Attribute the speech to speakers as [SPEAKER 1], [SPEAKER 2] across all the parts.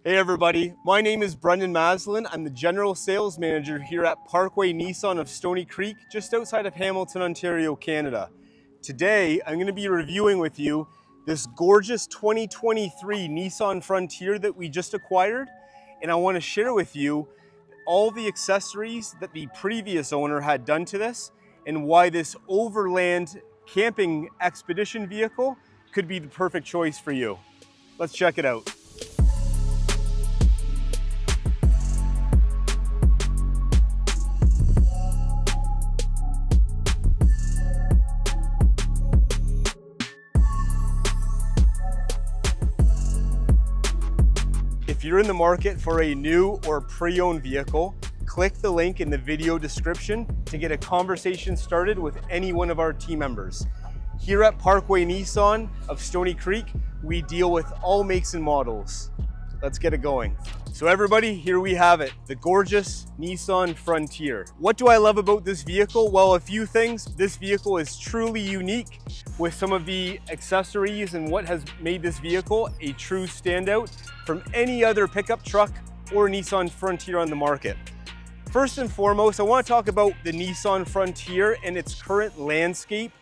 [SPEAKER 1] Hey everybody, my name is Brendan Maslin. I'm the General Sales Manager here at Pkwy Nissan of Stoney Creek, just outside of Hamilton, Ontario, Canada. Today, I'm going to be reviewing with you this gorgeous 2023 Nissan Frontier that we just acquired, and I want to share with you all the accessories that the previous owner had done to this and why this overland camping expedition vehicle could be the perfect choice for you. Let's check it out. If you're in the market for a new or pre-owned vehicle, click the link in the video description to get a conversation started with any one of our team members. Here at Pkwy Nissan of Stoney Creek, we deal with all makes and models. Let's get it going. So everybody, here we have it, the gorgeous Nissan Frontier. What do I love about this vehicle? Well, a few things. This vehicle is truly unique with some of the accessories and what has made this vehicle a true standout from any other pickup truck or Nissan Frontier on the market. First and foremost, I want to talk about the Nissan Frontier and its current landscape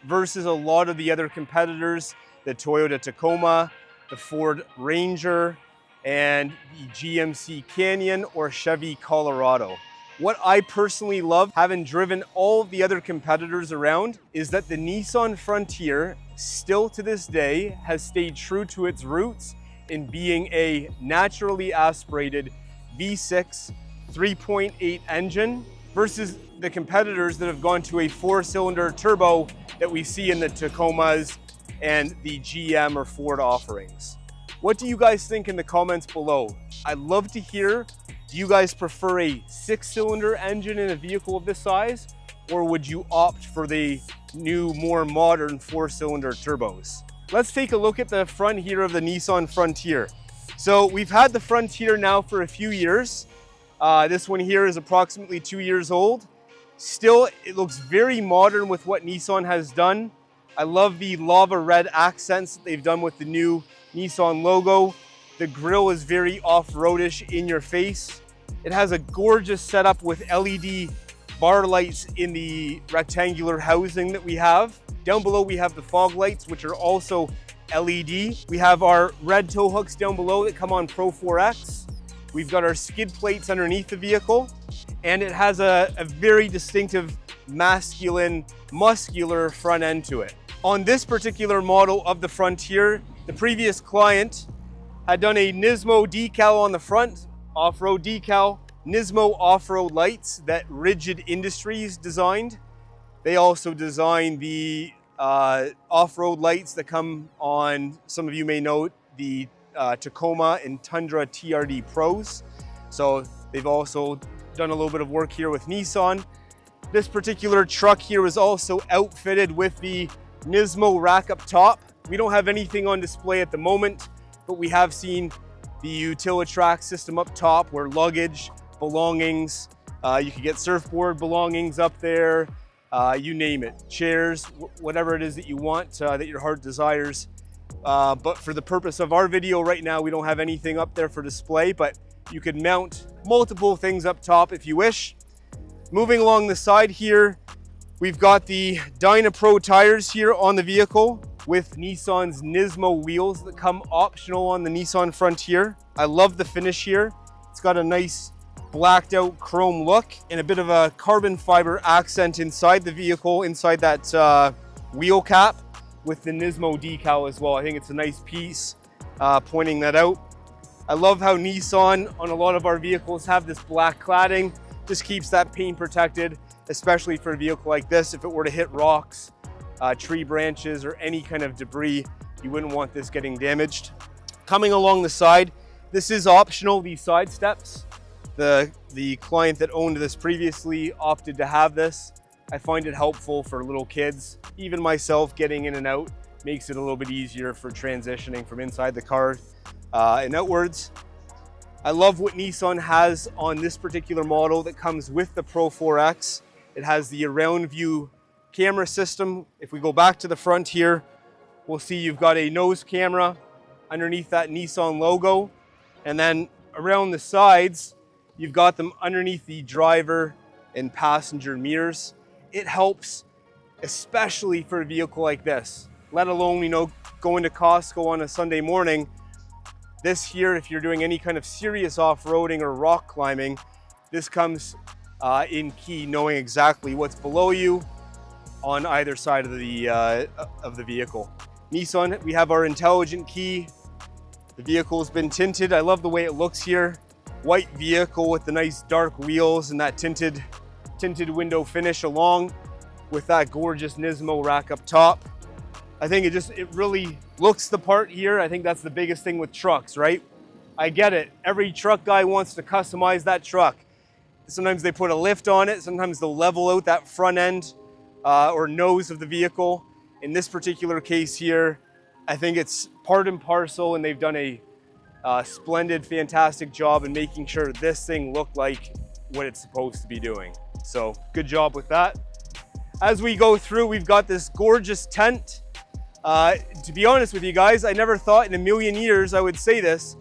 [SPEAKER 1] versus a lot of the other competitors, the Toyota Tacoma, the Ford Ranger, and the GMC Canyon or Chevy Colorado. What I personally love, having driven all of the other competitors around, is that the Nissan Frontier still to this day has stayed true to its roots in being a naturally aspirated V6 3.8 engine versus the competitors that have gone to a 4-cylinder turbo that we see in the Tacomas and the GM or Ford offerings. What do you guys think in the comments below? I'd love to hear, do you guys prefer a 6-cylinder engine in a vehicle of this size, or would you opt for the new, more modern 4-cylinder turbos? Let's take a look at the front here of the Nissan Frontier. So we've had the Frontier now for a few years. This one here is approximately 2 years old. Still, it looks very modern with what Nissan has done. I love the lava red accents that they've done with the new Nissan logo. The grille is very off-roadish, in your face. It has a gorgeous setup with LED bar lights in the rectangular housing that we have. Down below we have the fog lights, which are also LED. We have our red tow hooks down below that come on Pro 4X. We've got our skid plates underneath the vehicle, and it has a very distinctive masculine, muscular front end to it. On this particular model of the Frontier, the previous client had done a NISMO decal on the front, off-road decal, NISMO off-road lights that Rigid Industries designed. They also designed the off-road lights that come on, some of you may know, the Tacoma and Tundra TRD Pros. So they've also done a little bit of work here with Nissan. This particular truck here is also outfitted with the NISMO rack up top. We don't have anything on display at the moment, but we have seen the Utilitrack system up top where luggage, belongings, you could get surfboard belongings up there, you name it, chairs, whatever it is that you want, that your heart desires. But for the purpose of our video right now, we don't have anything up there for display, but you could mount multiple things up top if you wish. Moving along the side here, we've got the Dynapro tires here on the vehicle with Nissan's NISMO wheels that come optional on the Nissan Frontier. I love the finish here. It's got a nice blacked out chrome look and a bit of a carbon fiber accent inside the vehicle, inside that wheel cap with the NISMO decal as well. I think it's a nice piece pointing that out. I love how Nissan on a lot of our vehicles have this black cladding. Just keeps that paint protected, especially for a vehicle like this. If it were to hit rocks, tree branches, or any kind of debris, you wouldn't want this getting damaged. Coming along the side, this is optional, these side steps. The client that owned this previously opted to have this. I find it helpful for little kids. Even myself, getting in and out makes it a little bit easier for transitioning from inside the car and outwards. I love what Nissan has on this particular model that comes with the Pro 4X. It has the around view camera system. If we go back to the front here, we'll see you've got a nose camera underneath that Nissan logo. And then around the sides, you've got them underneath the driver and passenger mirrors. It helps, especially for a vehicle like this, let alone, you know, going to Costco on a Sunday morning. This here, if you're doing any kind of serious off-roading or rock climbing, this comes in key, knowing exactly what's below you on either side of the vehicle. Nissan, we have our intelligent key. The vehicle's been tinted. I love the way it looks here. White vehicle with the nice dark wheels and that tinted window finish along with that gorgeous NISMO rack up top. I think it really looks the part here. I think that's the biggest thing with trucks, right? I get it. Every truck guy wants to customize that truck. Sometimes they put a lift on it. Sometimes they'll level out that front end or nose of the vehicle. In this particular case here, I think it's part and parcel, and they've done a splendid, fantastic job in making sure this thing looked like what it's supposed to be doing. So good job with that. As we go through, we've got this gorgeous tent. To be honest with you guys, I never thought in a million years I would say this,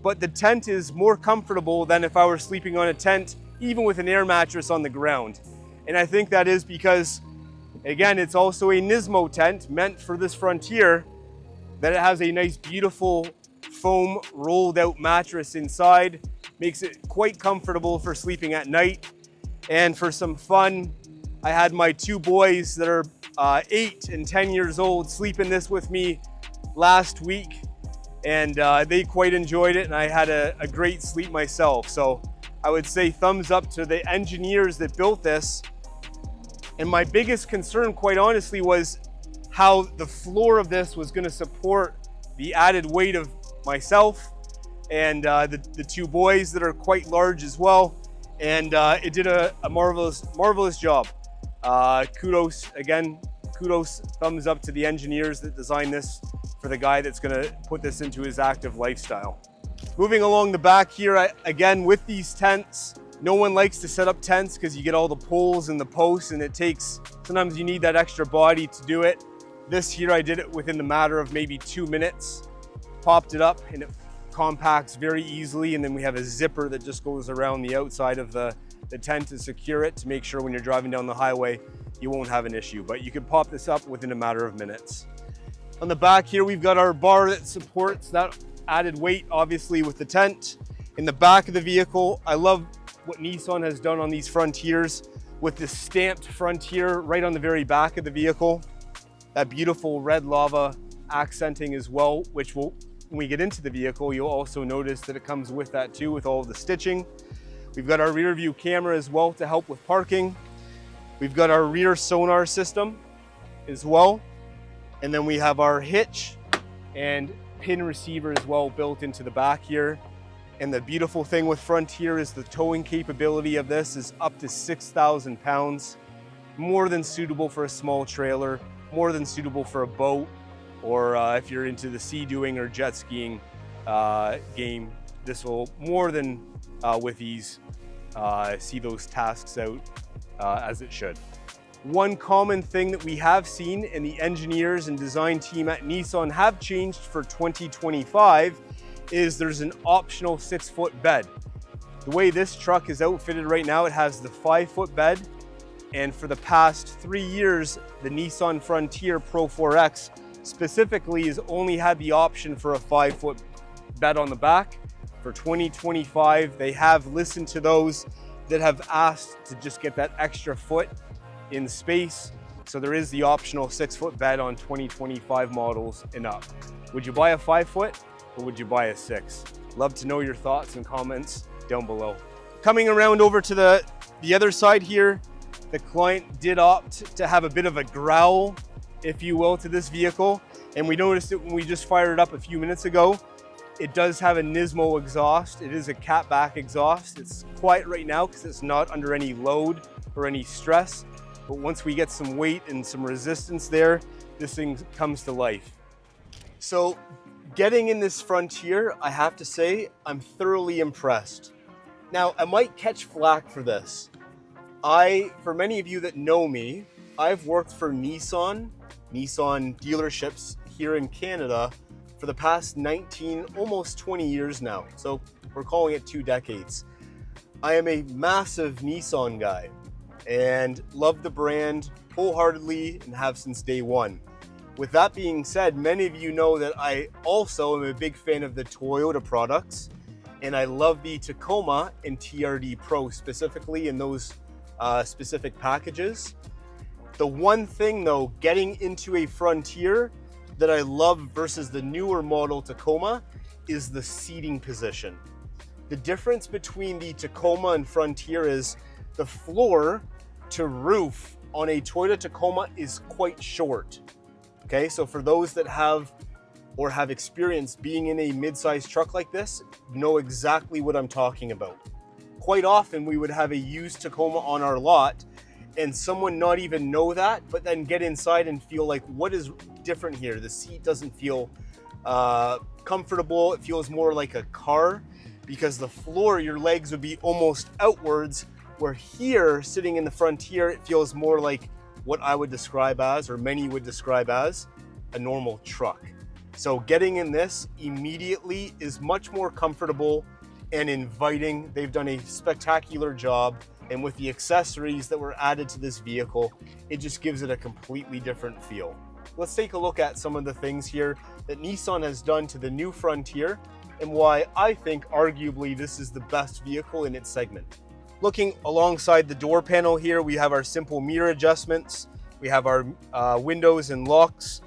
[SPEAKER 1] but the tent is more comfortable than if I were sleeping on a tent, even with an air mattress on the ground. And I think that is because, again, it's also a NISMO tent meant for this Frontier, that it has a nice, beautiful foam rolled out mattress inside, makes it quite comfortable for sleeping at night. And for some fun, I had my two boys that are 8 and 10 years old sleep in this with me last week, and they quite enjoyed it, and I had a great sleep myself. So I would say thumbs up to the engineers that built this. And my biggest concern, quite honestly, was how the floor of this was going to support the added weight of myself and the two boys that are quite large as well. And it did a marvelous job. Kudos, thumbs up to the engineers that designed this for the guy that's going to put this into his active lifestyle. Moving along the back here, again, with these tents, no one likes to set up tents because you get all the poles and the posts, and sometimes you need that extra body to do it. This here, I did it within the matter of maybe 2 minutes. Popped it up and it compacts very easily, and then we have a zipper that just goes around the outside of the tent to secure it, to make sure when you're driving down the highway you won't have an issue. But you can pop this up within a matter of minutes. On the back here, we've got our bar that supports that added weight, obviously, with the tent. In the back of the vehicle, I love what Nissan has done on these Frontiers with this stamped Frontier right on the very back of the vehicle. That beautiful red lava accenting as well, which will, when we get into the vehicle, you'll also notice that it comes with that too, with all of the stitching. We've got our rear view camera as well to help with parking. We've got our rear sonar system as well. And then we have our hitch and pin receiver as well built into the back here. And the beautiful thing with Frontier is the towing capability of this is up to 6,000 pounds. More than suitable for a small trailer, more than suitable for a boat, or if you're into the sea doing or jet skiing game. This will more than with ease see those tasks out as it should. One common thing that we have seen, and the engineers and design team at Nissan have changed for 2025, is there's an optional 6-foot bed. The way this truck is outfitted right now, it has the 5-foot bed, and for the past 3 years, the Nissan Frontier Pro 4X specifically has only had the option for a 5-foot bed on the back. For 2025, they have listened to those that have asked to just get that extra foot in space. So there is the optional 6-foot bed on 2025 models and up. Would you buy a 5-foot or would you buy a 6? Love to know your thoughts and comments down below. Coming around over to the other side here, the client did opt to have a bit of a growl, if you will, to this vehicle. And we noticed it when we just fired it up a few minutes ago. It does have a NISMO exhaust. It is a catback exhaust. It's quiet right now because it's not under any load or any stress. But once we get some weight and some resistance there, this thing comes to life. So getting in this Frontier, I have to say, I'm thoroughly impressed. Now, I might catch flack for this. For many of you that know me, I've worked for Nissan dealerships here in Canada for the past 19, almost 20 years now. So we're calling it 2 decades. I am a massive Nissan guy and love the brand wholeheartedly and have since day one. With that being said, many of you know that I also am a big fan of the Toyota products, and I love the Tacoma and TRD Pro specifically in those specific packages. The one thing though, getting into a Frontier that I love versus the newer model Tacoma is the seating position. The difference between the Tacoma and Frontier is the floor to roof on a Toyota Tacoma is quite short. Okay, so for those that have experience being in a mid-sized truck like this, know exactly what I'm talking about. Quite often we would have a used Tacoma on our lot and someone not even know that, but then get inside and feel like, what is different here? The seat doesn't feel comfortable. It feels more like a car because the floor, your legs would be almost outwards, where here, sitting in the Frontier, it feels more like what I would describe as, or many would describe as, a normal truck. So getting in this immediately is much more comfortable and inviting. They've done a spectacular job. And with the accessories that were added to this vehicle, it just gives it a completely different feel. Let's take a look at some of the things here that Nissan has done to the new Frontier and why I think arguably this is the best vehicle in its segment. Looking alongside the door panel here, we have our simple mirror adjustments. We have our windows and locks.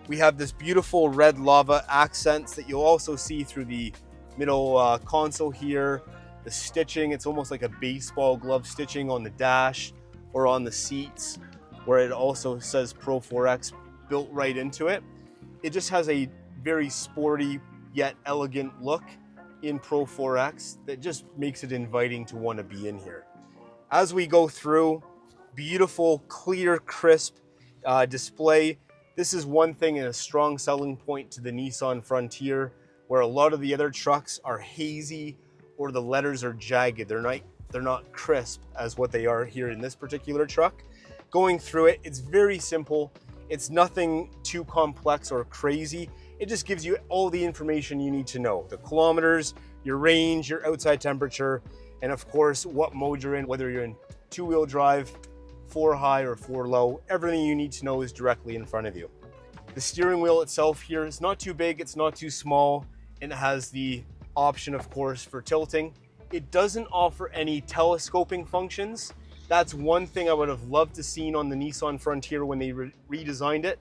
[SPEAKER 1] We have this beautiful red lava accents that you'll also see through the middle console here. The stitching, it's almost like a baseball glove stitching on the dash or on the seats, where it also says Pro 4X built right into it. It just has a very sporty yet elegant look in Pro 4X that just makes it inviting to want to be in here. As we go through, beautiful, clear, crisp display. This is one thing and a strong selling point to the Nissan Frontier, where a lot of the other trucks are hazy or the letters are jagged. They're not crisp as what they are here in this particular truck. Going through it, it's very simple. It's nothing too complex or crazy. It just gives you all the information you need to know. The kilometers, your range, your outside temperature, and of course, what mode you're in, whether you're in 2-wheel drive, 4 high or 4 low. Everything you need to know is directly in front of you. The steering wheel itself here is not too big, it's not too small, and it has the option, of course, for tilting. It doesn't offer any telescoping functions. That's one thing I would have loved to seen on the Nissan Frontier when they redesigned it.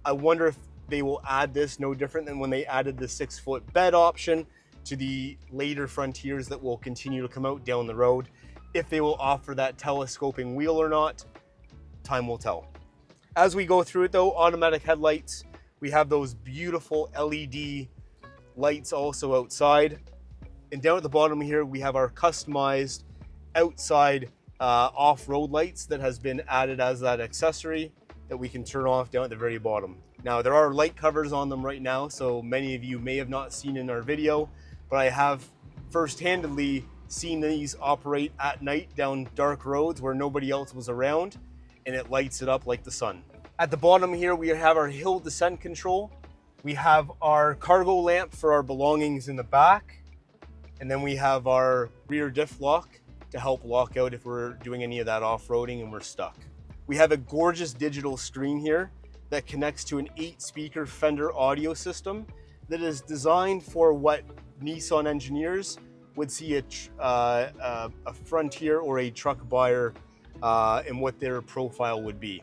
[SPEAKER 1] I wonder if they will add this, no different than when they added the 6-foot bed option to the later Frontiers that will continue to come out down the road. If they will offer that telescoping wheel or not, time will tell. As we go through it though, automatic headlights, we have those beautiful LED lights also outside. And down at the bottom here, we have our customized outside off-road lights that has been added as that accessory that we can turn off down at the very bottom. Now, there are light covers on them right now, so many of you may have not seen in our video, but I have first-handedly seen these operate at night down dark roads where nobody else was around, and it lights it up like the sun. At the bottom here, we have our hill descent control. We have our cargo lamp for our belongings in the back, and then we have our rear diff lock to help lock out if we're doing any of that off-roading and we're stuck. We have a gorgeous digital screen here that connects to an 8-speaker Fender audio system that is designed for what Nissan engineers would see a Frontier or a truck buyer and what their profile would be.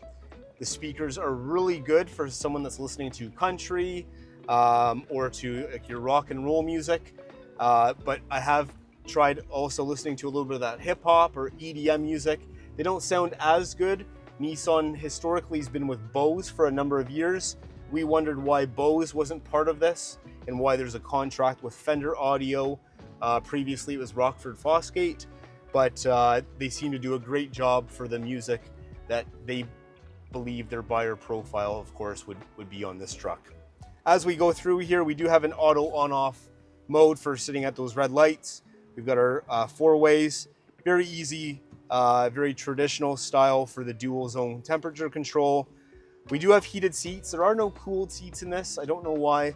[SPEAKER 1] The speakers are really good for someone that's listening to country or to like, your rock and roll music, but I have tried also listening to a little bit of that hip hop or EDM music. They don't sound as good. Nissan historically has been with Bose for a number of years. We wondered why Bose wasn't part of this and why there's a contract with Fender Audio. Previously it was Rockford Fosgate, but they seem to do a great job for the music that they believe their buyer profile, of course, would be on this truck. As we go through here, we do have an auto on-off mode for sitting at those red lights. We've got our 4-ways, very easy, very traditional style for the dual zone temperature control. We do have heated seats. There are no cooled seats in this. I don't know why.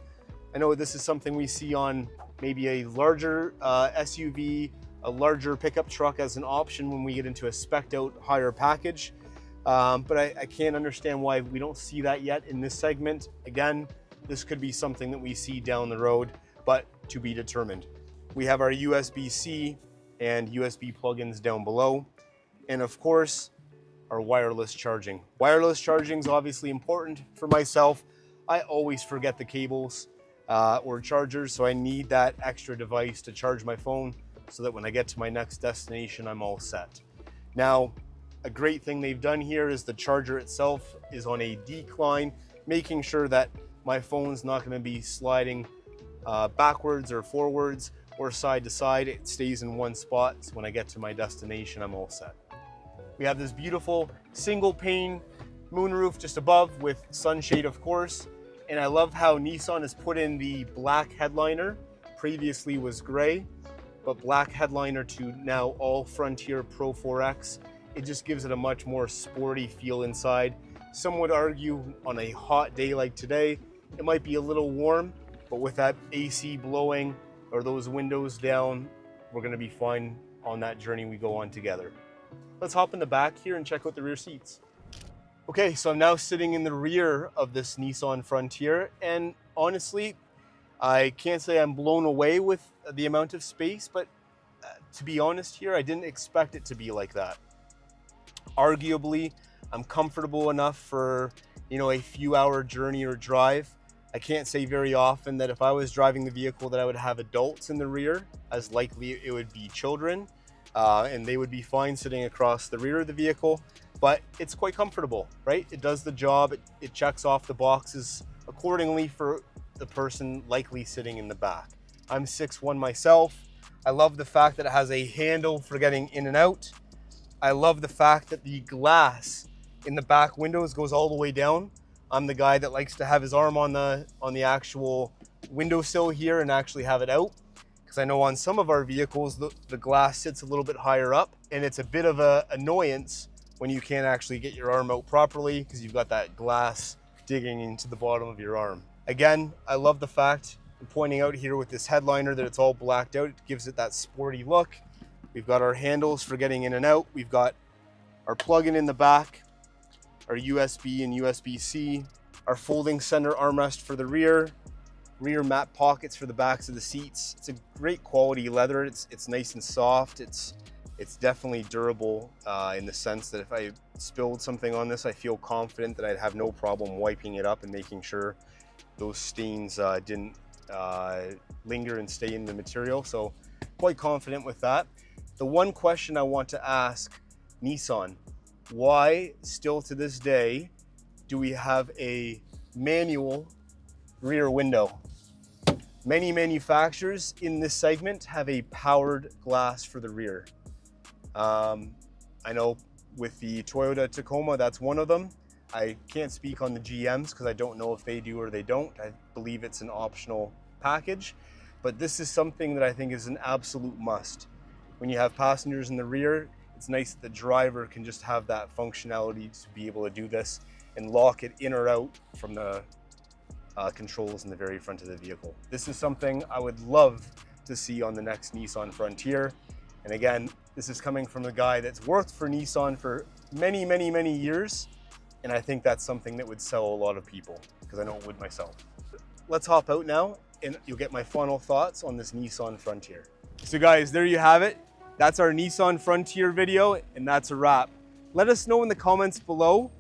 [SPEAKER 1] I know this is something we see on maybe a larger SUV, a larger pickup truck as an option when we get into a spec'd out higher package. But I can't understand why we don't see that yet in this segment. Again, this could be something that we see down the road, but to be determined. We have our USB-C and USB plugins down below. And of course, our wireless charging. Wireless charging is obviously important for myself. I always forget the cables or chargers, so I need that extra device to charge my phone so that when I get to my next destination, I'm all set. Now, a great thing they've done here is the charger itself is on a decline, making sure that my phone's not going to be sliding backwards or forwards or side to side. It stays in one spot, so when I get to my destination, I'm all set. We have this beautiful single pane moonroof just above with sunshade, of course. And I love how Nissan has put in the black headliner. Previously was gray, but black headliner to now all Frontier Pro 4X. It just gives it a much more sporty feel inside. Some would argue on a hot day like today, it might be a little warm, but with that AC blowing or those windows down, we're gonna be fine on that journey we go on together. Let's hop in the back here and check out the rear seats. Okay, so I'm now sitting in the rear of this Nissan Frontier, and honestly, I can't say I'm blown away with the amount of space, but to be honest here, I didn't expect it to be like that. Arguably, I'm comfortable enough for, a few hour journey or drive. I can't say very often that if I was driving the vehicle that I would have adults in the rear, as likely it would be children, and they would be fine sitting across the rear of the vehicle. But it's quite comfortable, right? It does the job. It checks off the boxes accordingly for the person likely sitting in the back. I'm 6'1" myself. I love the fact that it has a handle for getting in and out. I love the fact that the glass in the back windows goes all the way down. I'm the guy that likes to have his arm on the actual windowsill here and actually have it out. Because I know on some of our vehicles, the glass sits a little bit higher up, and it's a bit of an annoyance when you can't actually get your arm out properly because you've got that glass digging into the bottom of your arm. Again, I love the fact, I'm pointing out here with this headliner, that it's all blacked out. It gives it that sporty look. We've got our handles for getting in and out. We've got our plug-in in the back, our USB and USB-C, our folding center armrest for the rear mat pockets for the backs of the seats. It's a great quality leather. It's nice and soft. It's definitely durable in the sense that if I spilled something on this, I feel confident that I'd have no problem wiping it up and making sure those stains didn't linger and stay in the material. So quite confident with that. The one question I want to ask Nissan, why still to this day do we have a manual rear window? Many manufacturers in this segment have a powered glass for the rear. I know with the Toyota Tacoma, that's one of them. I can't speak on the GMs because I don't know if they do or they don't. I believe it's an optional package, but this is something that I think is an absolute must. When you have passengers in the rear, it's nice that the driver can just have that functionality to be able to do this and lock it in or out from the controls in the very front of the vehicle. This is something I would love to see on the next Nissan Frontier. And again, this is coming from a guy that's worked for Nissan for many, many, many years. And I think that's something that would sell a lot of people because I know it would myself. Let's hop out now and you'll get my final thoughts on this Nissan Frontier. So guys, there you have it. That's our Nissan Frontier video, and that's a wrap. Let us know in the comments below,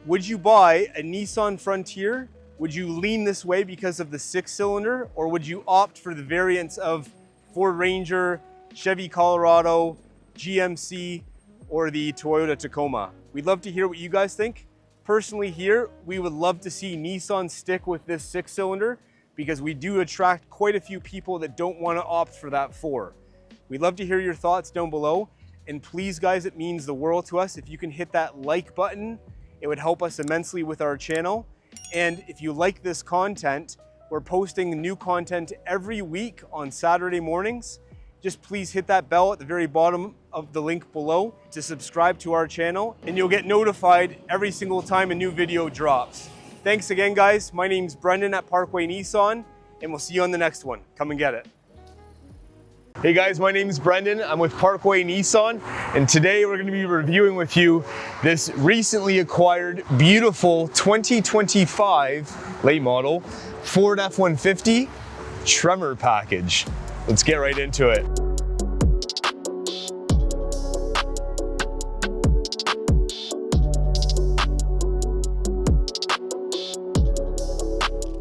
[SPEAKER 1] would you buy a Nissan Frontier? Would you lean this way because of the 6-cylinder, or would you opt for the variants of Ford Ranger, Chevy Colorado, GMC, or the Toyota Tacoma? We'd love to hear what you guys think. Personally here, we would love to see Nissan stick with this 6-cylinder because we do attract quite a few people that don't want to opt for that 4. We'd love to hear your thoughts down below. And please guys, it means the world to us. If you can hit that like button, it would help us immensely with our channel. And if you like this content, we're posting new content every week on Saturday mornings. Just please hit that bell at the very bottom of the link below to subscribe to our channel, and you'll get notified every single time a new video drops. Thanks again, guys. My name's Brendan at Parkway Nissan, and we'll see you on the next one. Come and get it. Hey guys, my name is Brendan. I'm with Pkwy Nissan, and today we're going to be reviewing with you this recently acquired beautiful 2025 late model Ford F-150 Tremor package. Let's get right into it.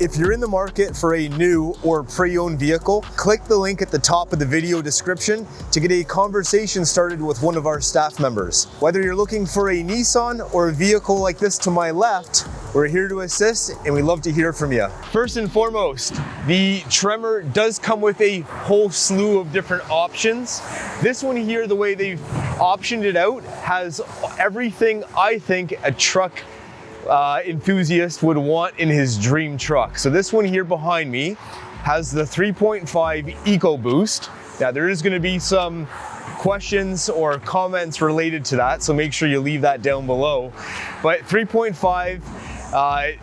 [SPEAKER 1] If you're in the market for a new or pre-owned vehicle, click the link at the top of the video description to get a conversation started with one of our staff members. Whether you're looking for a Nissan or a vehicle like this to my left, we're here to assist and we'd love to hear from you. First and foremost, the Tremor does come with a whole slew of different options. This one here, the way they've optioned it out, has everything I think a truck enthusiast would want in his dream truck. So this one here behind me has the 3.5 EcoBoost. Now there is going to be some questions or comments related to that, so make sure you leave that down below. But 3.5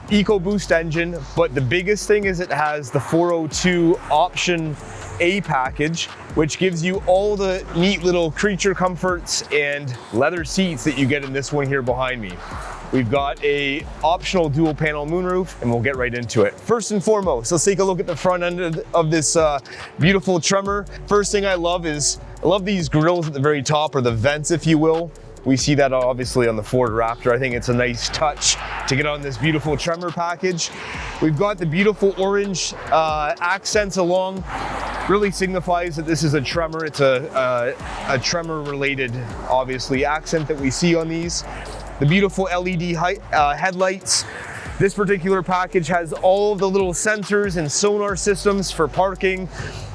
[SPEAKER 1] EcoBoost engine, but the biggest thing is it has the 402 option A package, which gives you all the neat little creature comforts and leather seats that you get in this one here behind me. We've got a optional dual panel moonroof, and we'll get right into it. First and foremost, let's take a look at the front end of this beautiful Tremor. First thing I love is, I love these grills at the very top, or the vents if you will. We see that obviously on the Ford Raptor. I think it's a nice touch to get on this beautiful Tremor package. We've got the beautiful orange accents along. Really signifies that this is a Tremor. It's a Tremor related, obviously, accent that we see on these. The beautiful LED headlights. This particular package has all of the little sensors and sonar systems for parking.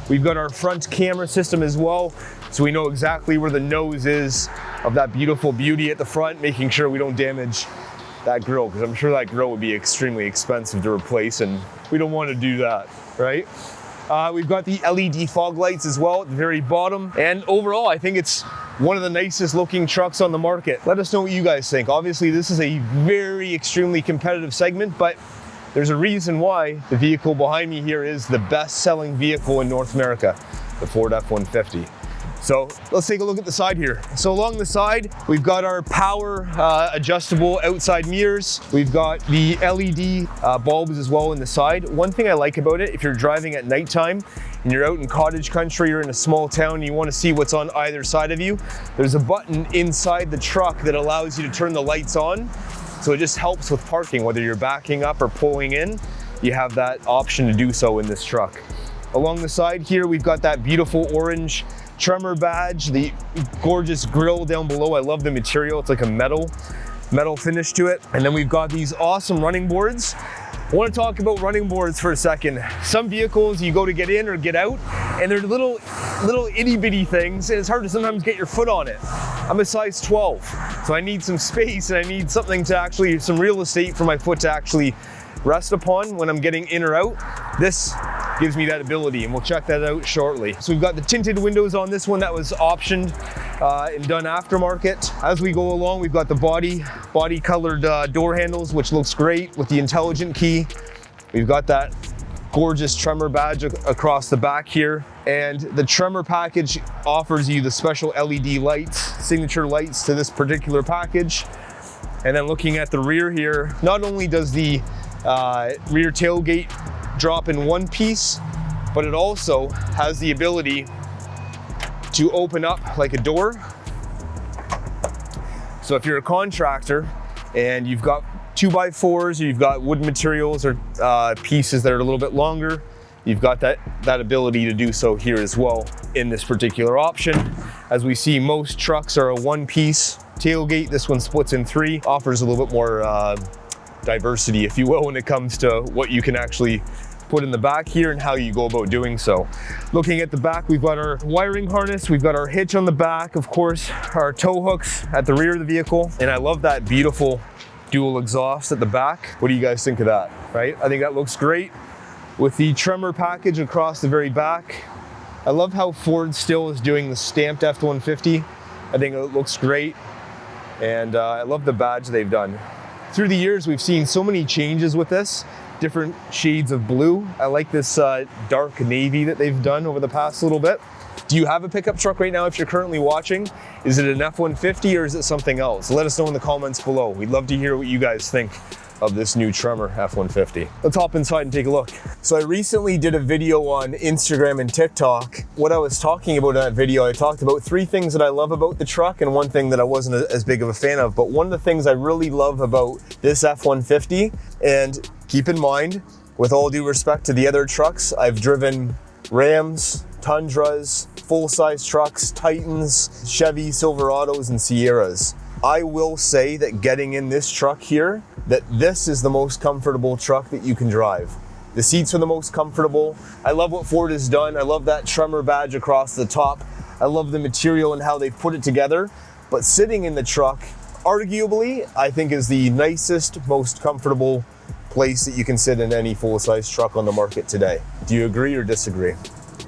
[SPEAKER 1] We've got our front camera system as well, so we know exactly where the nose is of that beautiful beauty at the front, making sure we don't damage that grille, because I'm sure that grille would be extremely expensive to replace, and we don't want to do that, right? We've got the LED fog lights as well at the very bottom, and overall I think it's one of the nicest looking trucks on the market. Let us know what you guys think. Obviously this is a very extremely competitive segment, but there's a reason why the vehicle behind me here is the best selling vehicle in North America, the Ford F-150. So let's take a look at the side here. So along the side, we've got our power adjustable outside mirrors. We've got the LED bulbs as well in the side. One thing I like about it, if you're driving at nighttime and you're out in cottage country or in a small town and you want to see what's on either side of you, there's a button inside the truck that allows you to turn the lights on. So it just helps with parking, whether you're backing up or pulling in, you have that option to do so in this truck. Along the side here, we've got that beautiful orange Tremor badge, the gorgeous grille down below. I love the material. It's like a metal finish to it. And then we've got these awesome running boards. I want to talk about running boards for a second. Some vehicles you go to get in or get out, and they're little itty bitty things, and it's hard to sometimes get your foot on it. I'm a size 12, so I need some space and I need something to actually, some real estate for my foot to actually rest upon when I'm getting in or out. This gives me that ability, and we'll check that out shortly. So we've got the tinted windows on this one that was optioned and done aftermarket. As we go along, we've got the body colored door handles, which looks great with the intelligent key. We've got that gorgeous Tremor badge across the back here. And the Tremor package offers you the special LED lights, signature lights to this particular package. And then looking at the rear here, not only does the rear tailgate drop in one piece, but it also has the ability to open up like a door. So if you're a contractor and you've got 2x4s, or you've got wood materials or pieces that are a little bit longer, you've got that ability to do so here as well in this particular option. As we see, most trucks are a one-piece tailgate. This one splits in three, offers a little bit more diversity, if you will, when it comes to what you can actually put in the back here and how you go about doing so. Looking at the back, we've got our wiring harness, we've got our hitch on the back, of course, our tow hooks at the rear of the vehicle, and I love that beautiful dual exhaust at the back. What do you guys think of that, right? I think that looks great with the Tremor package across the very back. I love how Ford still is doing the stamped F-150. I think it looks great, and I love the badge they've done. Through the years, we've seen so many changes with this. different shades of blue. I like this dark navy that they've done over the past little bit. Do you have a pickup truck right now if you're currently watching? Is it an F-150 or is it something else? Let us know in the comments below. We'd love to hear what you guys think of this new Tremor F-150. Let's hop inside and take a look. So I recently did a video on Instagram and TikTok. What I was talking about in that video, I talked about 3 things that I love about the truck and 1 thing that I wasn't as big of a fan of. But one of the things I really love about this F-150, and keep in mind, with all due respect to the other trucks, I've driven Rams, Tundras, full-size trucks, Titans, Chevy Silverados, and Sierras. I will say that getting in this truck here, that this is the most comfortable truck that you can drive. The seats are the most comfortable. I love what Ford has done. I love that Tremor badge across the top. I love the material and how they've put it together. But sitting in the truck, arguably, I think is the nicest, most comfortable place that you can sit in any full-size truck on the market today. Do you agree or disagree?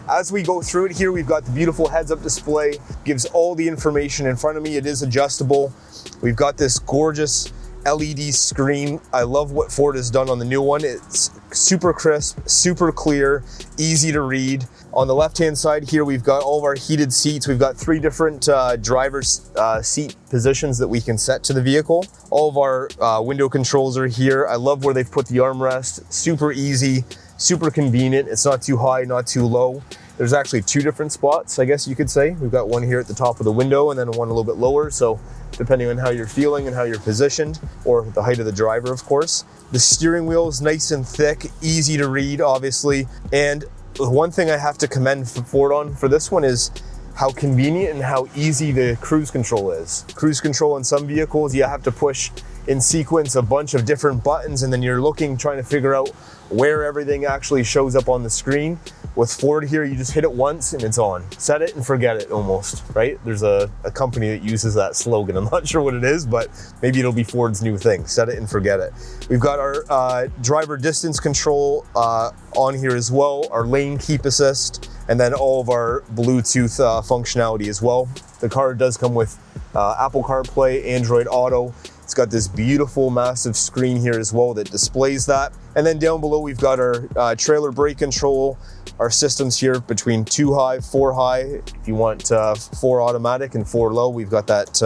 [SPEAKER 1] As we go through it here, we've got the beautiful heads-up display, gives all the information in front of me. It is adjustable. We've got this gorgeous LED screen. I love what Ford has done on the new one. It's super crisp, super clear, easy to read. On the left-hand side here, we've got all of our heated seats. We've got 3 different driver's seat positions that we can set to the vehicle. All of our window controls are here. I love where they've put the armrest. Super easy, super convenient. It's not too high, not too low. There's actually 2 different spots, I guess you could say. We've got one here at the top of the window and then one a little bit lower. So depending on how you're feeling and how you're positioned, or the height of the driver, of course. The steering wheel is nice and thick, easy to read, obviously. And one thing I have to commend Ford on for this one is how convenient and how easy the cruise control is. Cruise control in some vehicles, you have to push in sequence a bunch of different buttons and then you're trying to figure out where everything actually shows up on the screen. With Ford here, you just hit it once and it's on. Set it and forget it almost, right? There's a company that uses that slogan. I'm not sure what it is, but maybe it'll be Ford's new thing. Set it and forget it. We've got our driver distance control on here as well, our lane keep assist, and then all of our Bluetooth functionality as well. The car does come with Apple CarPlay, Android Auto. It's got this beautiful massive screen here as well that displays that. And then down below, we've got our trailer brake control, our systems here between 2 high, 4 high. If you want 4 automatic and 4 low, we've got that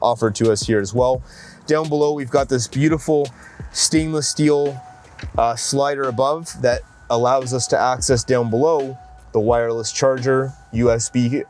[SPEAKER 1] offered to us here as well. Down below, we've got this beautiful stainless steel slider above that allows us to access down below the wireless charger, USB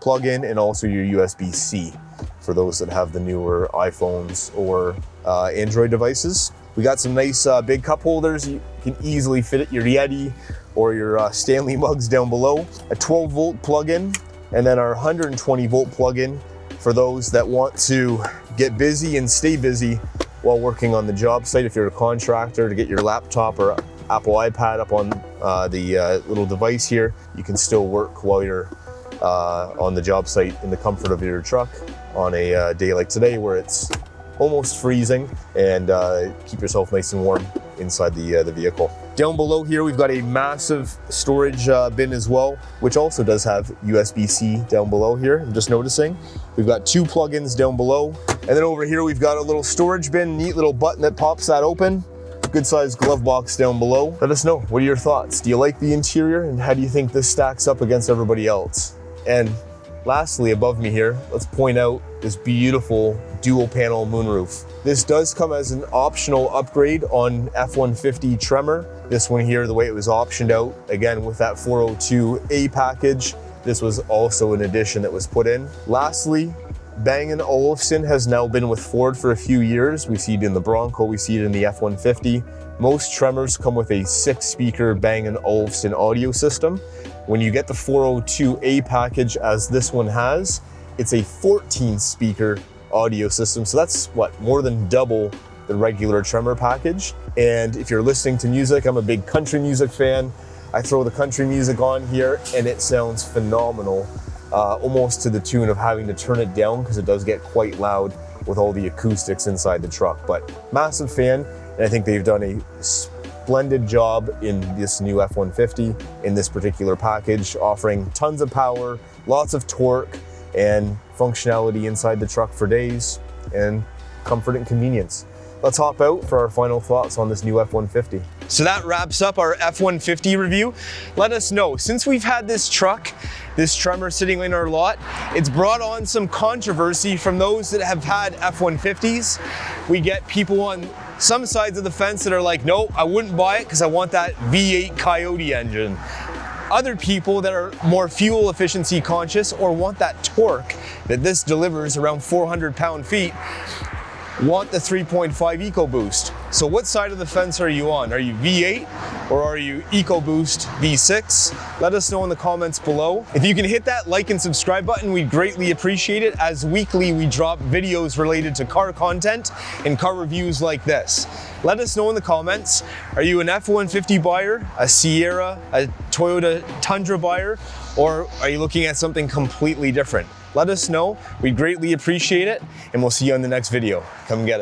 [SPEAKER 1] plug-in, and also your USB-C for those that have the newer iPhones or Android devices. We got some nice big cup holders. You can easily fit it your Yeti or your Stanley mugs down below. A 12-volt plug-in, and then our 120-volt plug-in for those that want to get busy and stay busy while working on the job site. If you're a contractor, to get your laptop or Apple iPad up on the little device here, you can still work while you're on the job site in the comfort of your truck on a day like today where it's almost freezing, and keep yourself nice and warm inside the vehicle. Down below here, we've got a massive storage bin as well, which also does have USB-C down below here. I'm just noticing. We've got 2 plugins down below. And then over here, we've got a little storage bin, neat little button that pops that open. Good sized glove box down below. Let us know, what are your thoughts? Do you like the interior, and how do you think this stacks up against everybody else? And lastly, above me here, let's point out this beautiful dual panel moonroof. This does come as an optional upgrade on F-150 Tremor. This one here, the way it was optioned out, again with that 402A package, this was also an addition that was put in. Lastly, Bang & Olufsen has now been with Ford for a few years. We see it in the Bronco, we see it in the F-150. Most Tremors come with a 6-speaker Bang & Olufsen audio system. When you get the 402A package, as this one has, it's a 14-speaker audio system. So that's what, more than double the regular Tremor package. And if you're listening to music, I'm a big country music fan. I throw the country music on here and it sounds phenomenal, almost to the tune of having to turn it down because it does get quite loud with all the acoustics inside the truck. But massive fan, and I think they've done a splendid job in this new F-150 in this particular package, offering tons of power, lots of torque, and functionality inside the truck for days, and comfort and convenience.
[SPEAKER 2] let's hop out for our final thoughts on this new F-150.
[SPEAKER 1] So that wraps up our F-150 review. Let us know, since we've had this truck, this Tremor sitting in our lot, it's brought on some controversy from those that have had F-150s. We get people on some sides of the fence that are like, no, I wouldn't buy it because I want that V8 Coyote engine. Other people that are more fuel efficiency conscious or want that torque that this delivers around 400 pound-feet want the 3.5 EcoBoost. So what side of the fence are you on? Are you V8 or are you EcoBoost V6? Let us know in the comments below. If you can hit that like and subscribe button, we'd greatly appreciate it, as weekly we drop videos related to car content and car reviews like this. Let us know in the comments, are you an F-150 buyer, a Sierra, a Toyota Tundra buyer, or are you looking at something completely different? Let us know, we'd greatly appreciate it, and we'll see you on the next video. Come get it.